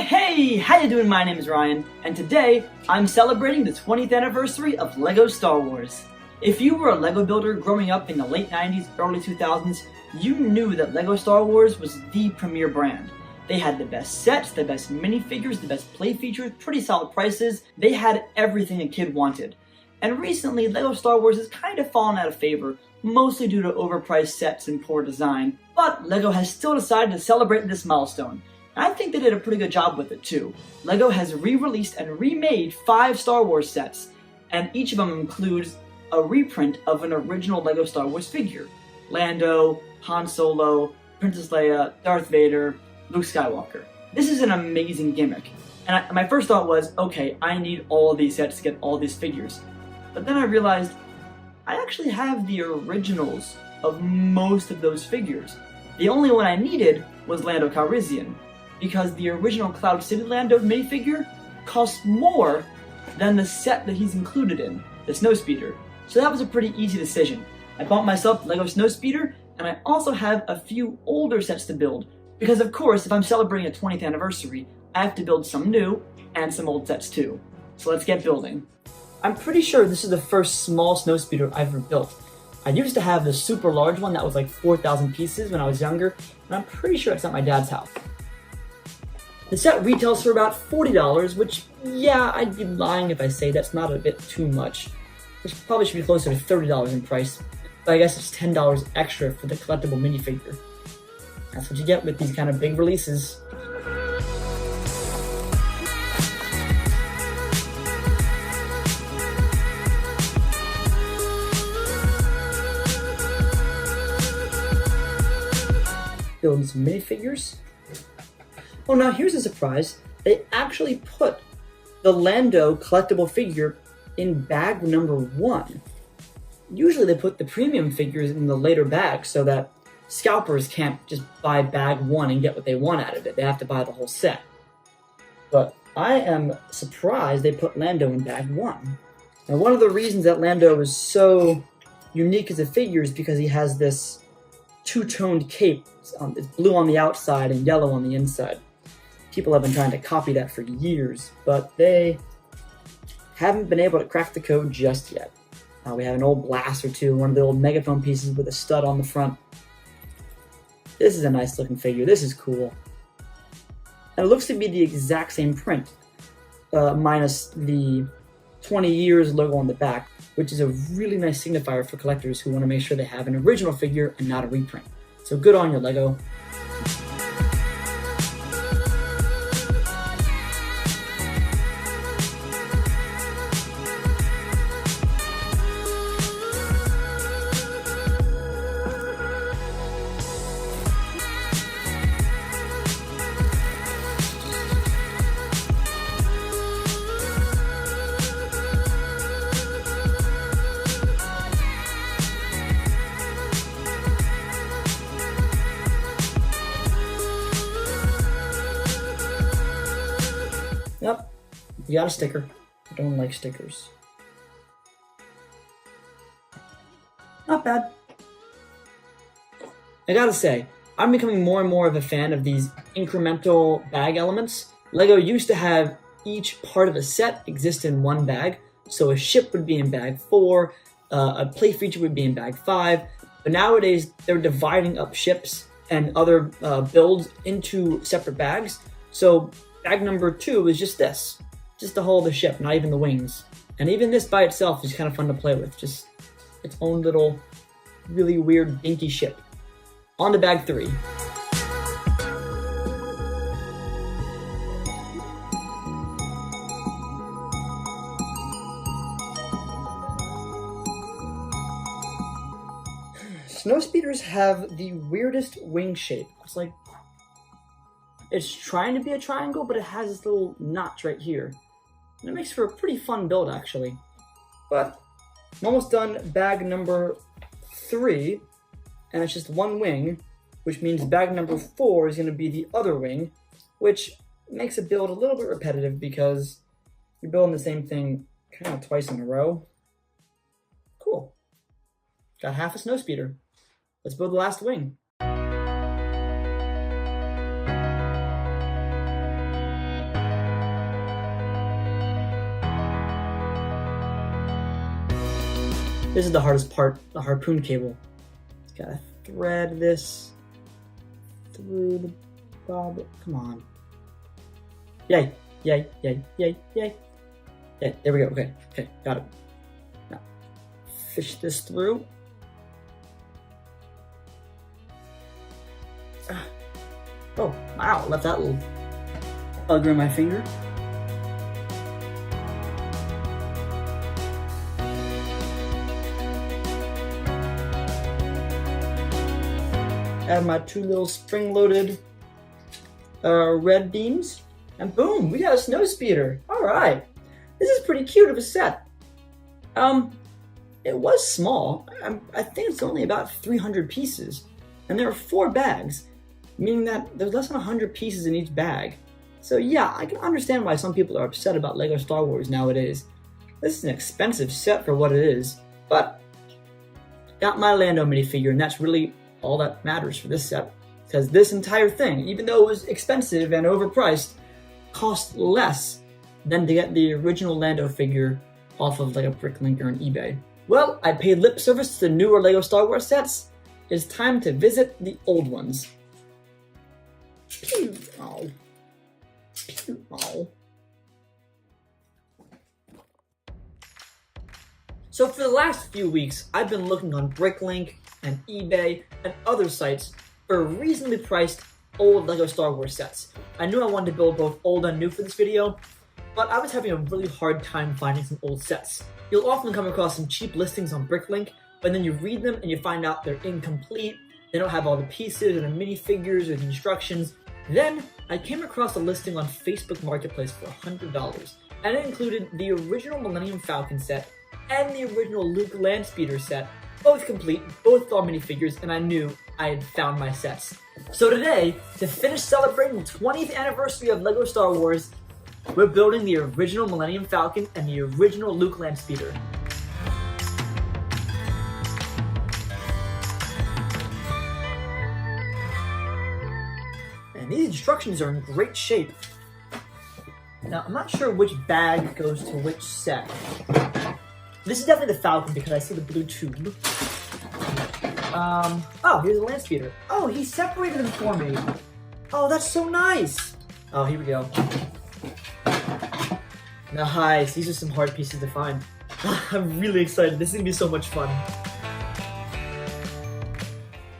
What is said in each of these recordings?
Hey, how you doing? My name is Ryan, and today I'm celebrating the 20th anniversary of LEGO Star Wars. If you were a LEGO builder growing up in the late 90s, early 2000s, you knew that LEGO Star Wars was the premier brand. They had the best sets, the best minifigures, the best play features, pretty solid prices. They had everything a kid wanted. And recently, LEGO Star Wars has kind of fallen out of favor, mostly due to overpriced sets and poor design. But LEGO has still decided to celebrate this milestone. And I think they did a pretty good job with it too. LEGO has re-released and remade 5 Star Wars sets, and each of them includes a reprint of an original LEGO Star Wars figure. Lando, Han Solo, Princess Leia, Darth Vader, Luke Skywalker. This is an amazing gimmick. And my first thought was, okay, I need all of these sets to get all these figures. But then I realized, I actually have the originals of most of those figures. The only one I needed was Lando Calrissian, because the original Cloud City Lando minifigure costs more than the set that he's included in, the Snowspeeder. So that was a pretty easy decision. I bought myself the LEGO Snowspeeder, and I also have a few older sets to build, because of course, if I'm celebrating a 20th anniversary, I have to build some new and some old sets too. So let's get building. I'm pretty sure this is the first small Snowspeeder I've ever built. I used to have the super large one that was like 4,000 pieces when I was younger, and I'm pretty sure it's at my dad's house. The set retails for about $40, which, yeah, I'd be lying if I say that's not a bit too much. Which probably should be closer to $30 in price, but I guess it's $10 extra for the collectible minifigure. That's what you get with these kind of big releases. Building some minifigures. Oh, now here's a surprise. They actually put the Lando collectible figure in bag number 1. Usually they put the premium figures in the later bags so that scalpers can't just buy bag 1 and get what they want out of it. They have to buy the whole set. But I am surprised they put Lando in bag 1. Now, one of the reasons that Lando is so unique as a figure is because he has this two-toned cape. It's blue on the outside and yellow on the inside. People have been trying to copy that for years, but they haven't been able to crack the code just yet. We have an old blaster too, one of the old megaphone pieces with a stud on the front. This is a nice looking figure. This is cool. And it looks to be the exact same print, minus the 20 years logo on the back, which is a really nice signifier for collectors who want to make sure they have an original figure and not a reprint. So good on you, LEGO. Yep, you got a sticker. I don't like stickers. Not bad. I gotta say, I'm becoming more and more of a fan of these incremental bag elements. LEGO used to have each part of a set exist in one bag, so a ship would be in bag 4, a play feature would be in bag 5, but nowadays they're dividing up ships and other builds into separate bags, so bag number 2 is just this. Just the hull of the ship, not even the wings. And even this by itself is kind of fun to play with. Just its own little, really weird, dinky ship. On to bag 3. Snowspeeders have the weirdest wing shape. It's trying to be a triangle, but it has this little notch right here. And it makes for a pretty fun build, actually. But I'm almost done bag number 3, and it's just one wing, which means bag number 4 is going to be the other wing, which makes a build a little bit repetitive because you're building the same thing kind of twice in a row. Cool. Got half a Snowspeeder. Let's build the last wing. This is the hardest part, the harpoon cable. Gotta thread this through the bob. Come on. Yay, yay, yay, yay, yay. Yeah, there we go. Okay, got it. Now, fish this through. Oh, wow, left that little bugger in my finger. Add my 2 little spring-loaded red beams, and boom, we got a Snowspeeder. All right, this is pretty cute of a set. It was small. I think it's only about 300 pieces, and there are 4 bags, meaning that there's less than 100 pieces in each bag. So yeah, I can understand why some people are upset about LEGO Star Wars nowadays. This is an expensive set for what it is, but got my Lando minifigure, and that's really all that matters for this set, because this entire thing, even though it was expensive and overpriced, cost less than to get the original Lando figure off of like a Bricklink or an eBay. Well, I paid lip service to the newer LEGO Star Wars sets. It's time to visit the old ones. Pew, oh. Pew, oh. So for the last few weeks, I've been looking on Bricklink and eBay and other sites for reasonably priced old LEGO Star Wars sets. I knew I wanted to build both old and new for this video, but I was having a really hard time finding some old sets. You'll often come across some cheap listings on Bricklink, but then you read them and you find out they're incomplete, they don't have all the pieces or the minifigures or the instructions. Then I came across a listing on Facebook Marketplace for $100, and it included the original Millennium Falcon set and the original Luke Landspeeder set, both complete, both all minifigures, and I knew I had found my sets. So today, to finish celebrating the 20th anniversary of LEGO Star Wars, we're building the original Millennium Falcon and the original Luke Landspeeder. And these instructions are in great shape. Now, I'm not sure which bag goes to which set. This is definitely the Falcon because I see the blue tube. Oh, here's the Landspeeder. Oh, he separated them for me. Oh, that's so nice. Oh, here we go. Nice. These are some hard pieces to find. I'm really excited. This is gonna be so much fun.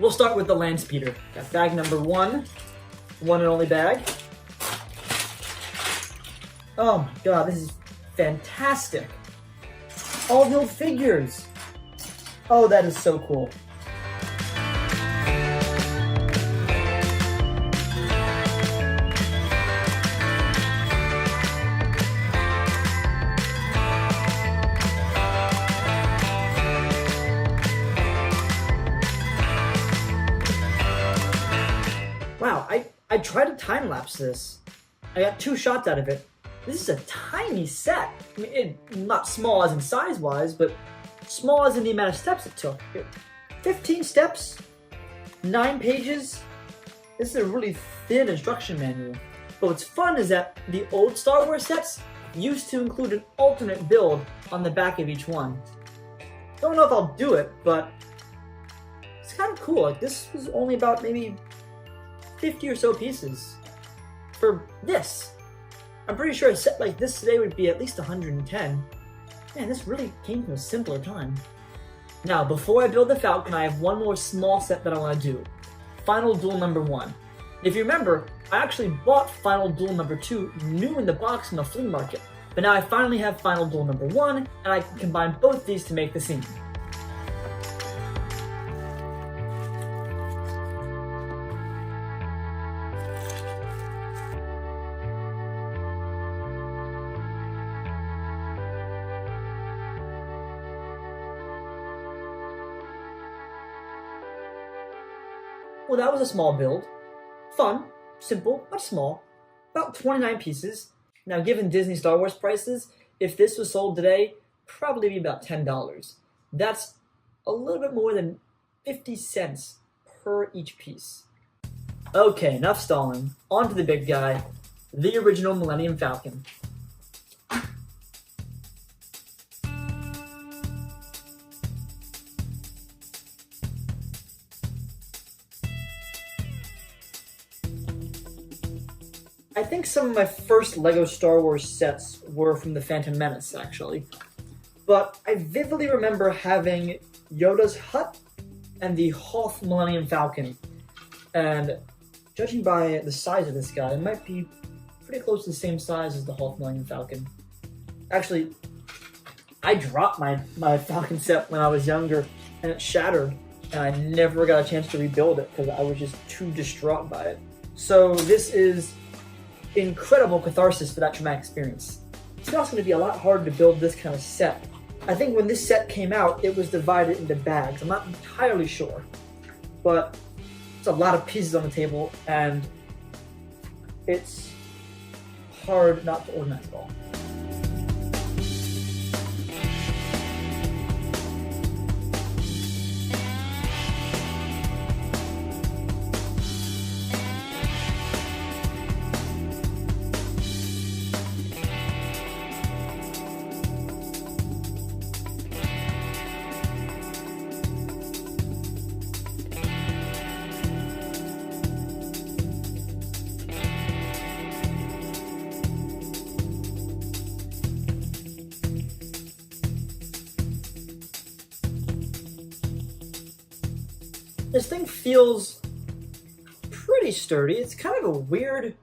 We'll start with the Landspeeder. Got bag number 1. One and only bag. Oh my god, this is fantastic. All the old figures. Oh, that is so cool. Wow, I tried to time-lapse this. I got 2 shots out of it. This is a tiny set. I mean, not small as in size-wise, but small as in the amount of steps it took. 15 steps, 9 pages. This is a really thin instruction manual. But what's fun is that the old Star Wars sets used to include an alternate build on the back of each one. Don't know if I'll do it, but it's kind of cool. Like, this was only about maybe 50 or so pieces for this. I'm pretty sure a set like this today would be at least 110. Man, this really came from a simpler time. Now, before I build the Falcon, I have one more small set that I want to do. Final Duel number 1. If you remember, I actually bought Final Duel number 2 new in the box in the flea market. But now I finally have Final Duel number 1, and I can combine both these to make the scene. Well, that was a small build. Fun, simple, but small. About 29 pieces. Now, given Disney Star Wars prices, if this was sold today, probably be about $10. That's a little bit more than 50 cents per each piece. Okay, enough stalling. On to the big guy, the original Millennium Falcon. I think some of my first LEGO Star Wars sets were from the Phantom Menace, actually. But I vividly remember having Yoda's hut and the Hoth Millennium Falcon. And judging by the size of this guy, it might be pretty close to the same size as the Hoth Millennium Falcon. Actually, I dropped my Falcon set when I was younger, and it shattered, and I never got a chance to rebuild it because I was just too distraught by it. So this is incredible catharsis for that traumatic experience. It's also going to be a lot harder to build this kind of set. I think when this set came out, it was divided into bags. I'm not entirely sure, but it's a lot of pieces on the table, and it's hard not to organize it all. This thing feels pretty sturdy. It's kind of a weird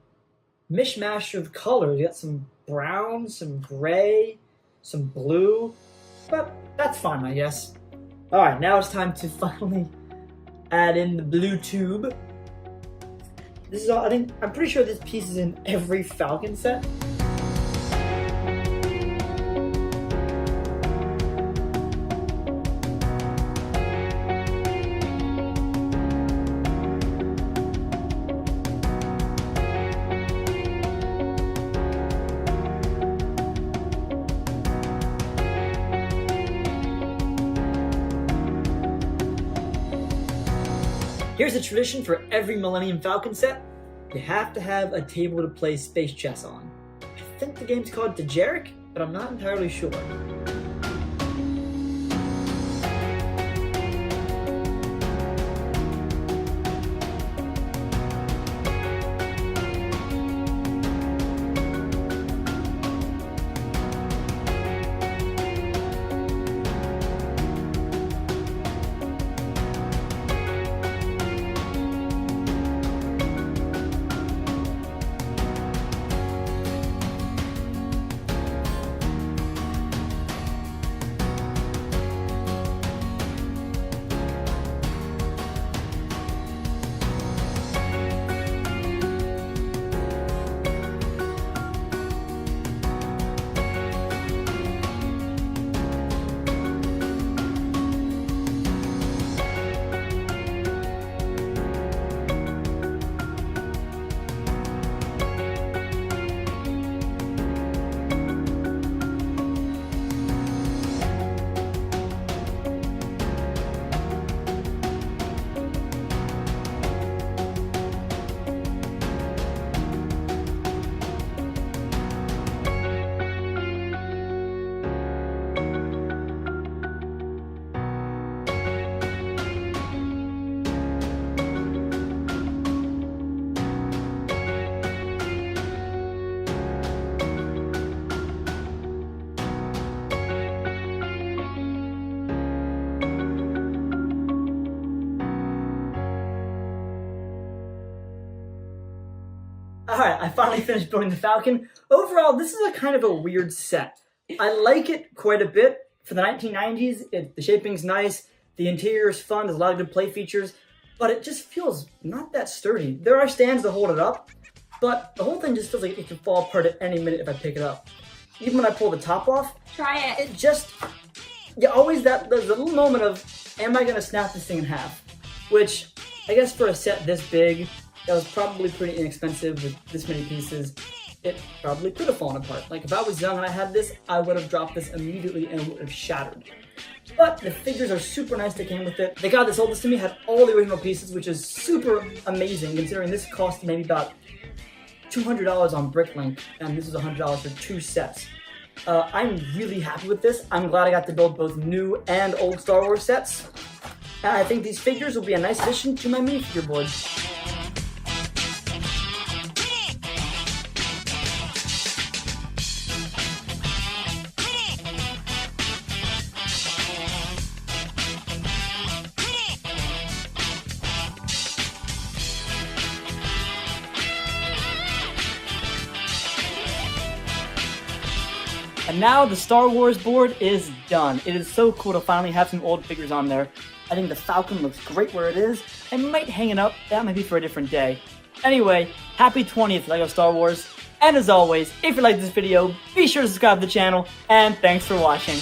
mishmash of colors. You got some brown, some gray, some blue, but that's fine, I guess. All right, now it's time to finally add in the blue tube. This is all, I'm pretty sure this piece is in every Falcon set. Here's a tradition for every Millennium Falcon set. You have to have a table to play space chess on. I think the game's called Dejeric, but I'm not entirely sure. Alright, I finally finished building the Falcon. Overall, this is a kind of a weird set. I like it quite a bit. For the 1990s, the shaping's nice, the interior is fun, there's a lot of good play features, but it just feels not that sturdy. There are stands to hold it up, but the whole thing just feels like it could fall apart at any minute if I pick it up. Even when I pull the top off, try it. It just, there's a little moment of, am I gonna snap this thing in half? Which, I guess for a set this big, that was probably pretty inexpensive with this many pieces, it probably could have fallen apart. Like if I was young and I had this, I would have dropped this immediately and it would have shattered. But the figures are super nice that came with it. The guy that sold this to me had all the original pieces, which is super amazing considering this cost maybe about $200 on Bricklink, and this is $100 for 2 sets. I'm really happy with this. I'm glad I got to build both new and old Star Wars sets. And I think these figures will be a nice addition to my minifigure board. And now the Star Wars board is done. It is so cool to finally have some old figures on there. I think the Falcon looks great where it is. I might hang it up. That might be for a different day. Anyway, happy 20th LEGO Star Wars. And as always, if you liked this video, be sure to subscribe to the channel. And thanks for watching.